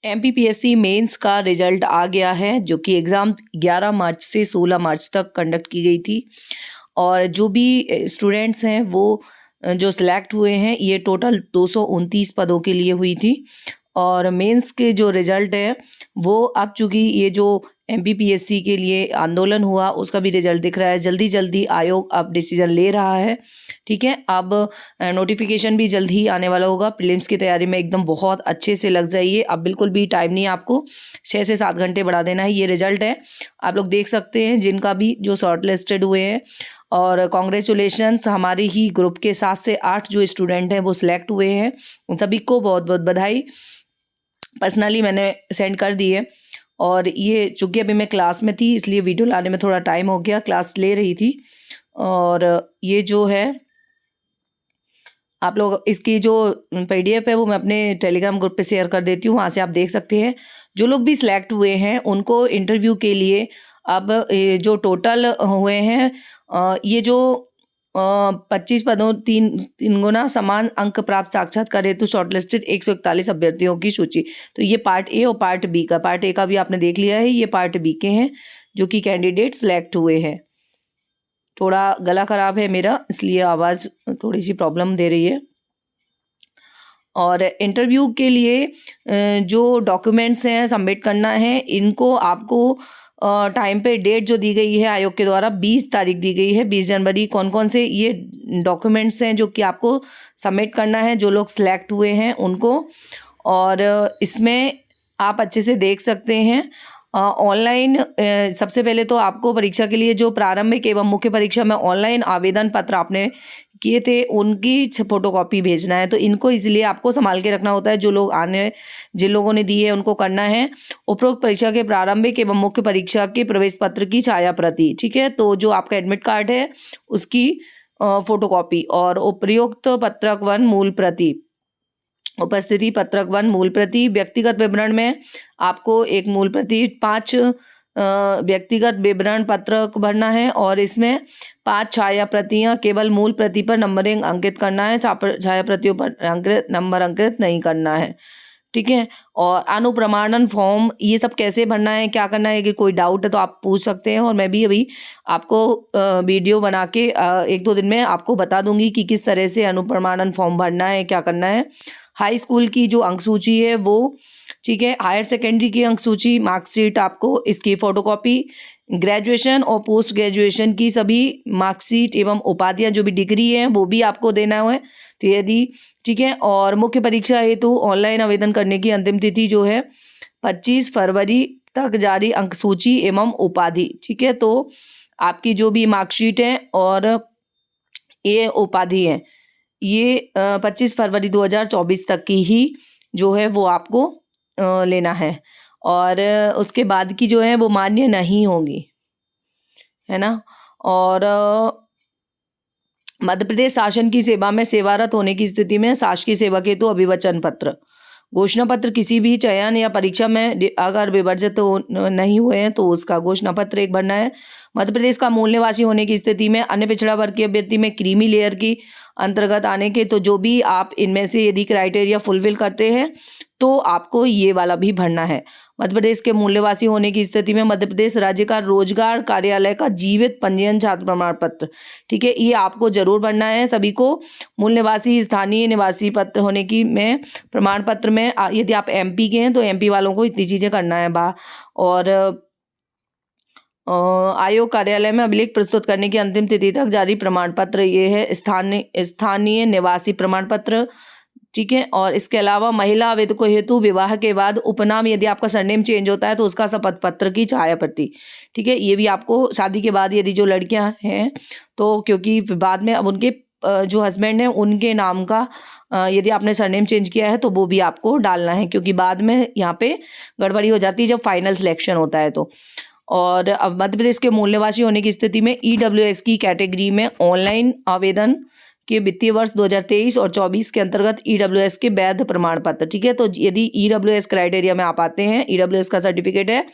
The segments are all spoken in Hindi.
एमपीपीएससी मेंस का रिजल्ट आ गया है, जो कि एग्ज़ाम 11 मार्च से 16 मार्च तक कंडक्ट की गई थी। और जो भी स्टूडेंट्स हैं वो जो सिलेक्ट हुए हैं, ये टोटल 229 पदों के लिए हुई थी। और मेंस के जो रिज़ल्ट है वो अब चूँकि ये जो एमपीपीएससी के लिए आंदोलन हुआ उसका भी रिज़ल्ट दिख रहा है, जल्दी-जल्दी आयोग अब डिसीज़न ले रहा है, ठीक है। अब नोटिफ़िकेशन भी जल्द ही आने वाला होगा। प्रीलिम्स की तैयारी में एकदम बहुत अच्छे से लग जाइए, अब बिल्कुल भी टाइम नहीं है आपको, 6 से 7 घंटे बढ़ा देना है। ये रिज़ल्ट है, आप लोग देख सकते हैं जिनका भी जो शॉर्ट लिस्टेड हुए हैं। और कांग्रेचुलेशंस, हमारे ही ग्रुप के 7 से 8 जो स्टूडेंट हैं वो सिलेक्ट हुए हैं, उन सभी को बहुत-बहुत बधाई। पर्सनली मैंने सेंड कर दी है। और ये चूँकि अभी मैं क्लास में थी इसलिए वीडियो लाने में थोड़ा टाइम हो गया, क्लास ले रही थी। और ये जो है आप लोग इसकी जो पीडीएफ है वो मैं अपने टेलीग्राम ग्रुप पे शेयर कर देती हूँ, वहाँ से आप देख सकते हैं। जो लोग भी सिलेक्ट हुए हैं उनको इंटरव्यू के लिए अब जो टोटल हुए हैं, ये जो 25 पदों तीन तीन गुना समान अंक प्राप्त साक्षात्कार हेतु शॉर्टलिस्टेड 141 अभ्यर्थियों की सूची। तो ये पार्ट ए और पार्ट बी का, पार्ट ए का भी आपने देख लिया है, ये पार्ट बी के हैं जो कि कैंडिडेट सिलेक्ट हुए हैं। थोड़ा गला ख़राब है मेरा, इसलिए आवाज़ थोड़ी सी प्रॉब्लम दे रही है। और इंटरव्यू के लिए जो डॉक्यूमेंट्स हैं सबमिट करना है, इनको आपको टाइम पे डेट जो दी गई है आयोग के द्वारा 20 तारीख दी गई है, 20 जनवरी। कौन कौन से ये डॉक्यूमेंट्स हैं जो कि आपको सबमिट करना है, जो लोग सिलेक्ट हुए हैं उनको। और इसमें आप अच्छे से देख सकते हैं ऑनलाइन। सबसे पहले तो आपको परीक्षा के लिए जो प्रारंभिक एवं मुख्य परीक्षा में ऑनलाइन आवेदन पत्र आपने किए थे उनकी फोटोकॉपी भेजना है। तो इनको इसलिए आपको संभाल के रखना होता है, जो लोग जिन लोगों ने दी है उनको करना है। उपरोक्त परीक्षा के प्रारंभिक एवं मुख्य परीक्षा के प्रवेश पत्र की छाया प्रति, ठीक है। तो जो आपका एडमिट कार्ड है उसकी फोटोकॉपी, और उपयुक्त पत्रक 1 मूल प्रति, उपस्थिति पत्रक 1 मूल प्रति। व्यक्तिगत विवरण में आपको एक मूल प्रति, 5 व्यक्तिगत विवरण पत्रक भरना है, और इसमें 5 छाया प्रतियाँ केवल मूल प्रति पर नंबरिंग अंकित करना है, छाया प्रतियों पर नंबर अंकित नहीं करना है, ठीक है। और अनुप्रमाणन फॉर्म, ये सब कैसे भरना है, क्या करना है, कि कोई डाउट है तो आप पूछ सकते हैं। और मैं भी अभी आपको वीडियो बना के 1-2 दिन में आपको बता दूंगी कि किस तरह से अनुप्रमाणन फॉर्म भरना है, क्या करना है। हाई स्कूल की जो अंक सूची है वो, ठीक है। हायर सेकेंडरी की अंक सूची, मार्कशीट, आपको इसकी फोटोकॉपी, ग्रेजुएशन और पोस्ट ग्रेजुएशन की सभी मार्कशीट एवं उपाधियाँ, जो भी डिग्री है वो भी आपको देना है। तो यदि, ठीक है। और मुख्य परीक्षा हेतु ऑनलाइन आवेदन करने की अंतिम तिथि जो है 25 फरवरी तक जारी अंक सूची एवं उपाधि, ठीक है। तो आपकी जो भी मार्कशीट है और ये उपाधि है, ये 25 फरवरी 2024 तक की ही जो है वो आपको लेना है। और उसके बाद की जो है वो मान्य नहीं होगी, है ना। और मध्य प्रदेश शासन की सेवा में सेवारत होने की स्थिति में शासकीय सेवक हेतु अभिवचन पत्र, घोषणा पत्र किसी भी चयन या परीक्षा में अगर विवर्जित नहीं हुए हैं तो उसका घोषणा पत्र एक भरना है। मध्य प्रदेश का मूल निवासी होने की स्थिति में अन्य पिछड़ा वर्ग के अभ्यर्थी में क्रीमी लेयर की अंतर्गत आने के, तो जो भी आप इनमें से यदि क्राइटेरिया फुलफिल करते हैं तो आपको ये वाला भी भरना है। मध्य प्रदेश के मूल निवासी होने की स्थिति में मध्य प्रदेश राज्य का रोजगार कार्यालय का जीवित पंजीयन छात्र प्रमाण पत्र, ठीक है, ये आपको जरूर भरना है सभी को। मूल निवासी स्थानीय निवासी पत्र होने की में प्रमाण पत्र में यदि आप एमपी के हैं तो एमपी वालों को इतनी चीजें करना है। और आयोग कार्यालय में अभिलेख प्रस्तुत करने की अंतिम तिथि तक जारी प्रमाण पत्र, ये है स्थानीय निवासी प्रमाण पत्र, ठीक है। और इसके अलावा महिला आवेदकों हेतु विवाह के बाद उपनाम, यदि आपका सरनेम चेंज होता है तो उसका शपथ पत्र की छाया प्रति, ठीक है। ये भी आपको शादी के बाद यदि जो लड़कियां हैं तो, क्योंकि बाद में अब उनके जो हस्बैंड हैं उनके नाम का यदि आपने सरनेम चेंज किया है तो वो भी आपको डालना है, क्योंकि बाद में यहाँ पे गड़बड़ी हो जाती है जब फाइनल सिलेक्शन होता है तो। और अब मध्य प्रदेश के मूल निवासी होने की स्थिति में ईडब्ल्यूएस की कैटेगरी में ऑनलाइन आवेदन के वित्तीय वर्ष 2023 और 24 के अंतर्गत ईडब्ल्यूएस के वैध प्रमाण पत्र, ठीक है। तो यदि ईडब्ल्यूएस क्राइटेरिया में आप आते हैं, ईडब्ल्यूएस का सर्टिफिकेट है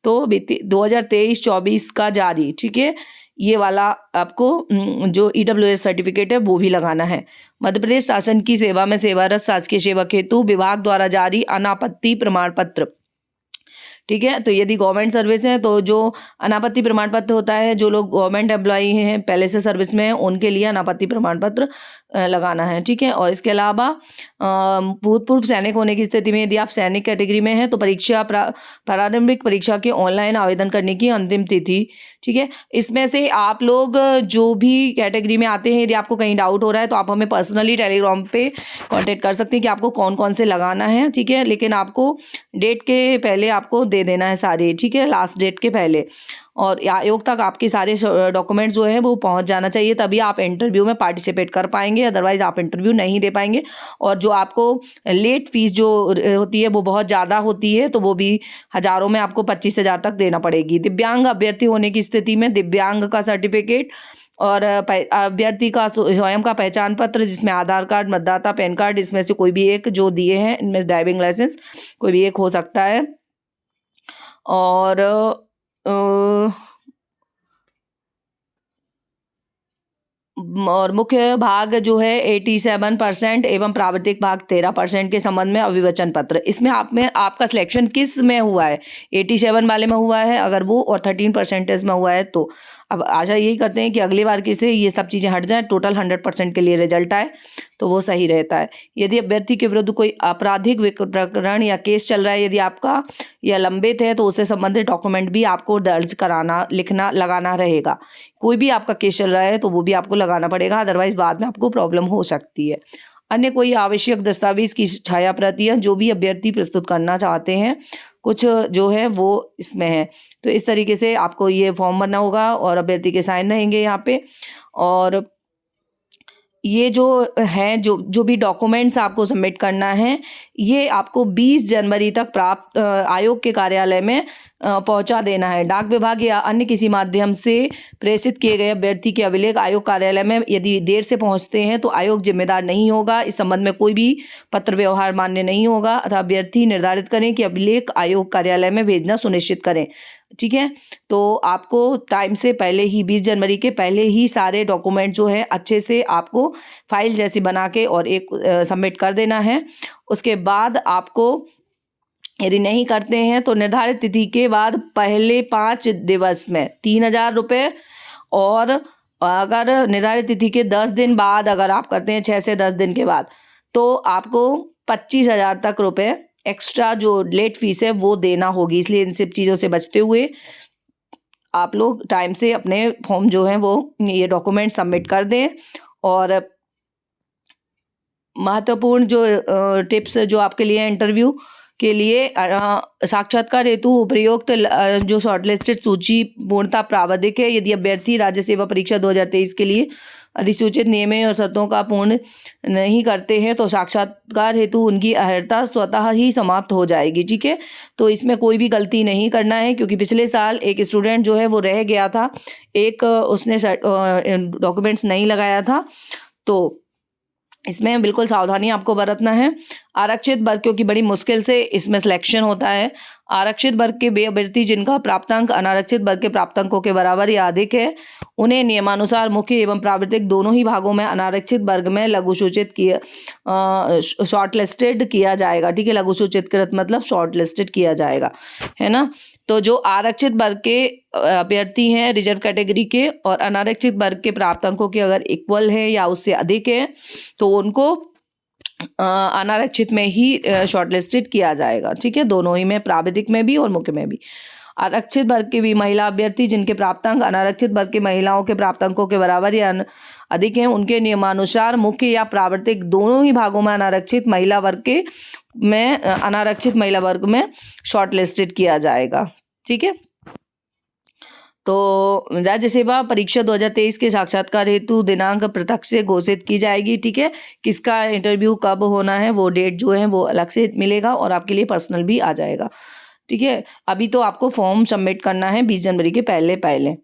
तो 2023-24 का जारी, ठीक है, ये वाला आपको जो EWS सर्टिफिकेट है वो भी लगाना है। मध्य प्रदेश शासन की सेवा में सेवारत शासकीय सेवक हेतु विभाग द्वारा जारी अनापत्ति प्रमाण पत्र, ठीक है। तो यदि गवर्नमेंट सर्विस है तो जो अनापत्ति प्रमाण पत्र होता है, जो लोग गवर्नमेंट एम्प्लॉई हैं पहले से सर्विस में हैं उनके लिए अनापत्ति प्रमाण पत्र लगाना है, ठीक है। और इसके अलावा भूतपूर्व सैनिक होने की स्थिति में यदि आप सैनिक कैटेगरी में हैं तो प्रारंभिक परीक्षा के ऑनलाइन आवेदन करने की अंतिम तिथि, ठीक है। इसमें से आप लोग जो भी कैटेगरी में आते हैं, यदि आपको कहीं डाउट हो रहा है तो आप हमें पर्सनली टेलीग्राम पे कांटेक्ट कर सकते हैं कि आपको कौन कौन से लगाना है, ठीक है। लेकिन आपको डेट के पहले आपको दे देना है सारे, ठीक है, लास्ट डेट के पहले। और आयोग तक आपके सारे डॉक्यूमेंट्स जो हैं वो पहुंच जाना चाहिए, तभी आप इंटरव्यू में पार्टिसिपेट कर पाएंगे, अदरवाइज आप इंटरव्यू नहीं दे पाएंगे। और जो आपको लेट फीस जो होती है वो बहुत ज़्यादा होती है, तो वो भी हज़ारों में आपको 25,000 तक देना पड़ेगी। दिव्यांग अभ्यर्थी होने की स्थिति में दिव्यांग का सर्टिफिकेट और अभ्यर्थी का स्वयं का पहचान पत्र, जिसमें आधार कार्ड, मतदाता पैन कार्ड, इसमें से कोई भी एक जो दिए हैं, इनमें ड्राइविंग लाइसेंस कोई भी एक हो सकता है। और और मुख्य भाग जो है 87% एवं प्राविधिक भाग 13% के संबंध में अभिवचन पत्र। इसमें आपका सिलेक्शन किस में हुआ है, 87 वाले में हुआ है अगर वो, और 13% में हुआ है तो अब आशा यही करते हैं कि अगली बार की से ये सब चीज़ें हट जाएं, टोटल 100% के लिए रिजल्ट आए तो वो सही रहता है। यदि अभ्यर्थी के विरुद्ध कोई आपराधिक प्रकरण या केस चल रहा है यदि आपका, या लंबित है, तो उससे संबंधित डॉक्यूमेंट भी आपको दर्ज कराना, लिखना, लगाना रहेगा। कोई भी आपका केस चल रहा है तो वो भी आपको लगाना पड़ेगा, अदरवाइज बाद में आपको प्रॉब्लम हो सकती है। अन्य कोई आवश्यक दस्तावेज की छाया प्रतियां जो भी अभ्यर्थी प्रस्तुत करना चाहते हैं, कुछ जो है वो इसमें है। तो इस तरीके से आपको ये फॉर्म भरना होगा और अभ्यर्थी के साइन रहेंगे यहाँ पे। और ये जो है, जो भी डॉक्यूमेंट्स आपको सबमिट करना है, ये आपको 20 जनवरी तक प्राप्त आयोग के कार्यालय में पहुंचा देना है। डाक विभाग या अन्य किसी माध्यम से प्रेषित किए गए अभ्यर्थी के अभिलेख आयोग कार्यालय में यदि देर से पहुंचते हैं तो आयोग जिम्मेदार नहीं होगा। इस संबंध में कोई भी पत्र व्यवहार मान्य नहीं होगा, अतः अभ्यर्थी निर्धारित करें कि अभिलेख आयोग कार्यालय में भेजना सुनिश्चित करें, ठीक है। तो आपको टाइम से पहले ही, 20 जनवरी के पहले ही सारे डॉक्यूमेंट जो है अच्छे से आपको फाइल जैसी बना के और एक सबमिट कर देना है। उसके बाद आपको यदि नहीं करते हैं तो निर्धारित तिथि के बाद पहले 5 दिवस में 3,000 रुपये, और अगर निर्धारित तिथि के 10 दिन बाद अगर आप करते हैं, 6 से 10 दिन के बाद, तो आपको 25,000 तक रुपये एक्स्ट्रा जो लेट फीस है वो देना होगी। इसलिए इन सब चीज़ों से बचते हुए आप लोग टाइम से अपने फॉर्म जो हैं वो ये डॉक्यूमेंट सबमिट कर दें। और महत्वपूर्ण जो टिप्स जो आपके लिए इंटरव्यू के लिए साक्षात्कार हेतु उपयुक्त जो शॉर्टलिस्टेड सूची पूर्णता प्रावधिक है। यदि अभ्यर्थी राज्य सेवा परीक्षा 2023 के लिए अधिसूचित नियमों और शर्तों का पूर्ण नहीं करते हैं तो साक्षात्कार हेतु उनकी अर्हता स्वतः ही समाप्त हो जाएगी, ठीक है। तो इसमें कोई भी गलती नहीं करना है, क्योंकि पिछले साल एक स्टूडेंट जो है वो रह गया था, एक उसने डॉक्यूमेंट्स नहीं लगाया था, तो इसमें बिल्कुल सावधानी आपको बरतना है। आरक्षित वर्ग, क्योंकि बड़ी मुश्किल से इसमें सिलेक्शन होता है। आरक्षित वर्ग के वे अभ्यर्थी जिनका प्राप्तांक अनारक्षित वर्ग के प्राप्तांकों के बराबर या अधिक है, उन्हें नियमानुसार मुख्य एवं प्राविधिक दोनों ही भागों में अनारक्षित वर्ग में लघु सूचित किया शॉर्टलिस्टेड किया जाएगा, ठीक है। लघु सूचितकृत मतलब शॉर्टलिस्टेड किया जाएगा, है ना। तो जो आरक्षित वर्ग के अभ्यर्थी हैं रिजर्व कैटेगरी के, और अनारक्षित वर्ग के प्राप्तांकों के अगर इक्वल है या उससे अधिक है, तो उनको अनारक्षित में ही शॉर्टलिस्टेड किया जाएगा, ठीक है। दोनों ही में, प्राविधिक में भी और मुख्य में भी। आरक्षित वर्ग के भी महिला अभ्यर्थी जिनके प्राप्तांक अनारक्षित वर्ग के महिलाओं के प्राप्तांकों के बराबर या अधिक हैं, उनके नियमानुसार मुख्य या प्राविधिक दोनों ही भागों में अनारक्षित महिला वर्ग में शॉर्टलिस्टेड किया जाएगा, ठीक है। तो राज्य सेवा परीक्षा 2023 के साक्षात्कार हेतु दिनांक पृथक से घोषित की जाएगी, ठीक है। किसका इंटरव्यू कब होना है वो डेट जो है वो अलग से मिलेगा, और आपके लिए पर्सनल भी आ जाएगा, ठीक है। अभी तो आपको फॉर्म सबमिट करना है 20 जनवरी के पहले।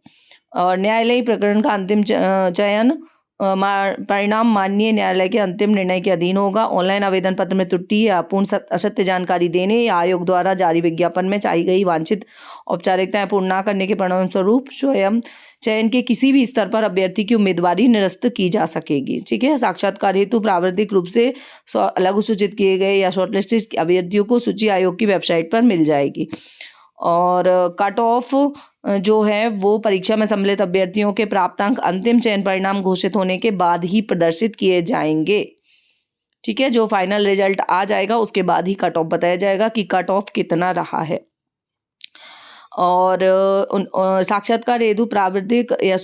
और न्यायालयीय प्रकरण का अंतिम चयन परिणाम माननीय न्यायालय के अंतिम निर्णय के अधीन होगा। ऑनलाइन आवेदन पत्र में त्रुटि या अपूर्ण असत्य जानकारी देने या आयोग द्वारा जारी विज्ञापन में चाही गई वांछित औपचारिकताएं पूर्ण न करने के परिणामस्वरूप स्वयं चयन के किसी भी स्तर पर अभ्यर्थी की उम्मीदवारी निरस्त की जा सकेगी। ठीक है। साक्षात्कार हेतु प्राविधिक रूप से लघु सूचित किए गए या शॉर्टलिस्टेड अभ्यर्थियों को सूची आयोग की वेबसाइट पर मिल जाएगी। और कट ऑफ जो है वो परीक्षा में सम्मिलित अभ्यर्थियों के प्राप्तांक अंतिम चयन परिणाम घोषित होने के बाद ही प्रदर्शित किए जाएंगे। ठीक है। जो फाइनल रिजल्ट आ जाएगा उसके बाद ही कट ऑफ बताया जाएगा कि कट ऑफ कितना रहा है। और साक्षात्कार हेतु प्राविधिक या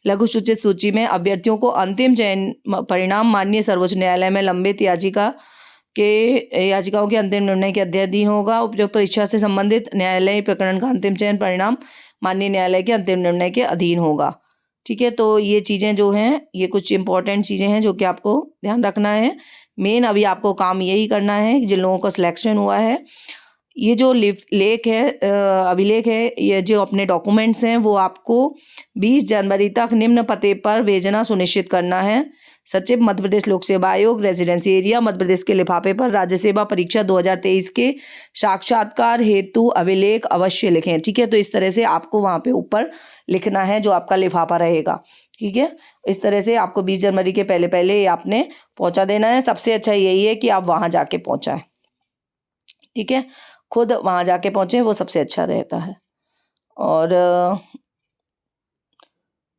लघु सूचित सूची में अभ्यर्थियों को अंतिम चयन परिणाम माननीय सर्वोच्च न्यायालय में लंबित याचिकाओं के अंतिम निर्णय के अधीन होगा। उपयुक्त परीक्षा से संबंधित न्यायालयीय प्रकरण का अंतिम चयन परिणाम माननीय न्यायालय के अंतिम निर्णय के अधीन होगा। ठीक है। तो ये चीज़ें जो हैं ये कुछ इंपॉर्टेंट चीज़ें हैं जो कि आपको ध्यान रखना है। मेन अभी आपको काम यही करना है जिन लोगों का सिलेक्शन हुआ है, ये जो अभिलेख है, ये जो अपने डॉक्यूमेंट्स हैं वो आपको 20 जनवरी तक निम्न पते पर भेजना सुनिश्चित करना है। सचिव मध्य प्रदेश लोक सेवा आयोग, रेजिडेंसी एरिया मध्य प्रदेश के लिफाफे पर राज्य सेवा परीक्षा 2023 के साक्षात्कार हेतु अभिलेख अवश्य लिखें। ठीक है। तो इस तरह से आपको वहाँ पे ऊपर लिखना है जो आपका लिफाफा रहेगा। ठीक है। इस तरह से आपको 20 जनवरी के पहले पहले आपने पहुँचा देना है। सबसे अच्छा यही है कि आप वहाँ जाके पहुँचाएं। ठीक है। खुद वहाँ जाके पहुँचे वो सबसे अच्छा रहता है। और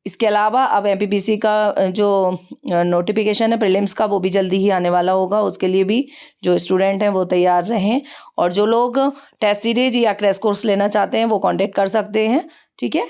इसके अलावा अब एमपीपीसी का जो नोटिफिकेशन है प्रीलिम्स का वो भी जल्दी ही आने वाला होगा। उसके लिए भी जो स्टूडेंट हैं वो तैयार रहें। और जो लोग टेस्ट सीरीज या क्रैश कोर्स लेना चाहते हैं वो कांटेक्ट कर सकते हैं। ठीक है।